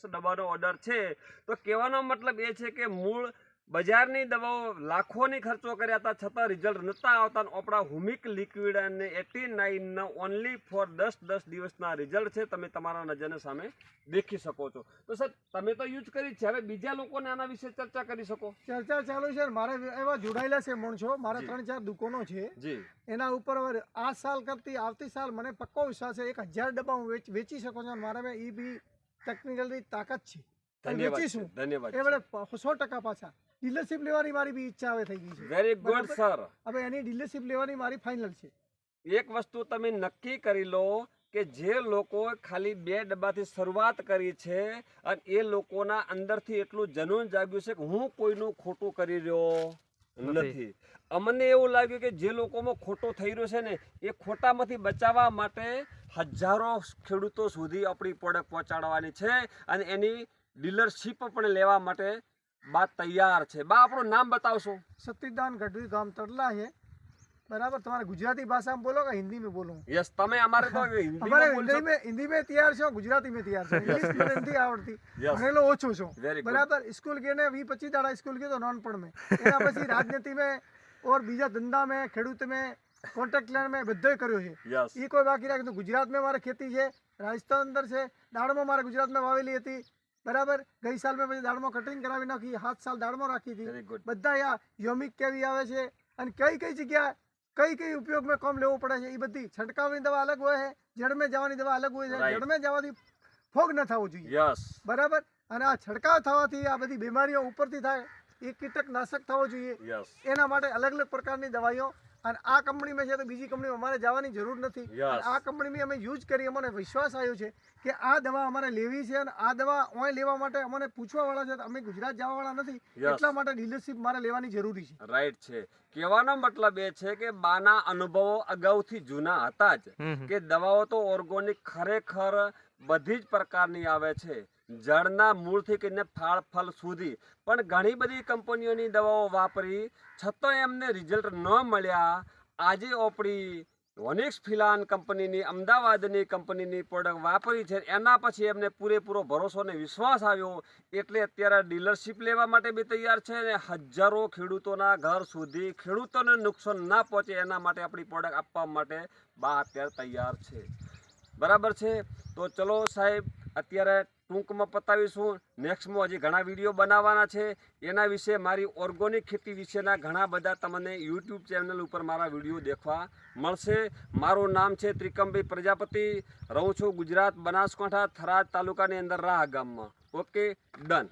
દવાનો ઓર્ડર છે તો કહેવાનો મતલબ એ છે કે મૂળ બજારની દવાઓ લાખોની ખર્ચો કર્યા હતા છતાં રિઝલ્ટ નહોતા આવતા. આપણા હુમિક લિક્વિડ અને 89 ઓનલી ફોર 10 દિવસના રિઝલ્ટ છે. તમે તમારા નજરની સામે દેખી શકો છો. તો સર તમે તો યુઝ કરી છે, હવે બીજા લોકોને આના વિશે ચર્ચા કરી શકો. ચર્ચા ચાલુ છે. મારે એવા જોડાયેલા છે માણસો, મારે 3-4 દુકાનો છે જી. એના ઉપર આ સાલ કરતી આવતી સાલ મને પક્કો વિશ્વાસ છે 1000 ડબ્બા હું વેચી શકો છો. મારા એ બી ટેકનિકલી તાકાત છે. વેચીશું. ધન્યવાદ. એ વડે 100% પાછા ડીલરશીપ લેવાની મારી બી ઈચ્છા હવે થઈ ગઈ છે. Very good sir. હવે એની ડીલરશીપ લેવાની મારી ફાઇનલ છે. એક વસ્તુ તમે નક્કી કરી લો કે જે લોકો ખાલી 2 ડબ્બાથી શરૂઆત કરી છે અને એ લોકોના અંદરથી એટલું જનૂન જાગ્યું છે કે હું કોઈનું ખોટું કરી રહ્યો નથી. અમને એવું લાગ્યું કે જે લોકોમાં ખોટો થઈ રહ્યો છે ને એ ખોટામાંથી બચાવવા માટે હજારો ખેડૂતો સુધી આપણી પ્રોડક્ટ પહોંચાડવાની છે અને એની ડીલરશીપ પણ લેવા માટે બા તૈયાર છે. બા આપણું નામ બતાવશો? સતીદાન ગઢવી, ગામ તડલા છે. बराबर. तुम्हारे गुजराती भाषा में बोलो हिंदी में बोलो? यस. તમે અમારે તો हिंदी में तैयार छो, गुजराती में तैयार छो. इंग्लिश में नहीं आवड़ती, भणेलो ओछो छो. बराबर. स्कूल गए ने 20-25 दाड़ा स्कूल गए तो नानपण में एना પછી राजनीति में और बीजा धंधा में, खेडूत में, कॉन्ट्रेक्ट लाइन में બધોય કર્યો છે. ઈ કોઈ બાકી રાખે તો ગુજરાત में મારે ખેતી છે, રાજસ્થान અંદર છે, દાડમો મારે ગુજરાત में વાવેલી હતી. બરાબર. ગઈ સાલ મેં પછી દાડમો કટિંગ કરાવી નાખી, 7 સાલ દાડમો રાખી હતી. બધા આ યોમિક કેવી આવે છે અને કઈ જગ્યા કઈ ઉપયોગ में कम लेવો પડે છે. એ બધી છંટકાવની દવા અલગ હોય છે, જડ में જવાની દવા અલગ હોય છે. જડ में જવાથી ફોગ ન થવો જોઈએ. બરાબર. અને આ છંટકાવ થવાથી આ બધી બીમારીઓ ઉપરથી થાય એ કીટકનાશક થવો જોઈએ. એના માટે અલગ પ્રકારની દવાઈઓ. અને આ કંપનીમાં છે તો બીજી કંપનીમાં અમારે જવાની જરૂર નથી. આ કંપનીમાં અમે યુઝ કરી, અમને વિશ્વાસ આવ્યો છે કે આ દવા અમારે લેવી છે અને આ દવા ઓય લેવા માટે અમને પૂછવાવાળા છે. અમે ગુજરાત જવાવાળા નથી, એટલા માટે ડીલરશીપ મારે લેવાની જરૂરી છે. રાઈટ છે. કહેવાનો મતલબ એ છે કે બાના અનુભવો અગાઉથી જૂના હતા જ કે દવાઓ તો ઓર્ગોનિક ખરેખર બધી જ પ્રકારની આવે છે, જળના મૂળથી કરીને ફળ સુધી. પણ ઘણી બધી કંપનીઓની દવાઓ વાપરી છતાં એમને રિઝલ્ટ ન મળ્યા. આજે આપણી વોનિક્સ ફિલાન કંપનીની, અમદાવાદની કંપનીની પ્રોડક્ટ વાપરી છે, એના પછી એમને પૂરેપૂરો ભરોસો અને વિશ્વાસ આવ્યો એટલે અત્યારે ડીલરશીપ લેવા માટે બી તૈયાર છે અને હજારો ખેડૂતોના ઘર સુધી ખેડૂતોને નુકસાન ના પહોંચે એના માટે આપણી પ્રોડક્ટ આપવા માટે બા અત્યારે તૈયાર છે. બરાબર છે. તો ચલો સાહેબ અત્યારે ટૂંકમાં પતાવીશું. નેક્સ્ટમાં હજી ઘણા વિડીયો બનાવવાના છે. એના વિશે મારી ઓર્ગોનિક ખેતી વિશેના ઘણા બધા તમને યુટ્યુબ ચેનલ ઉપર મારા વિડીયો દેખવા મળશે. મારું નામ છે ત્રિકમભાઈ પ્રજાપતિ. રહું છું ગુજરાત, બનાસકાંઠા, થરાદ તાલુકાની અંદર રાહ ગામમાં. Okay, done.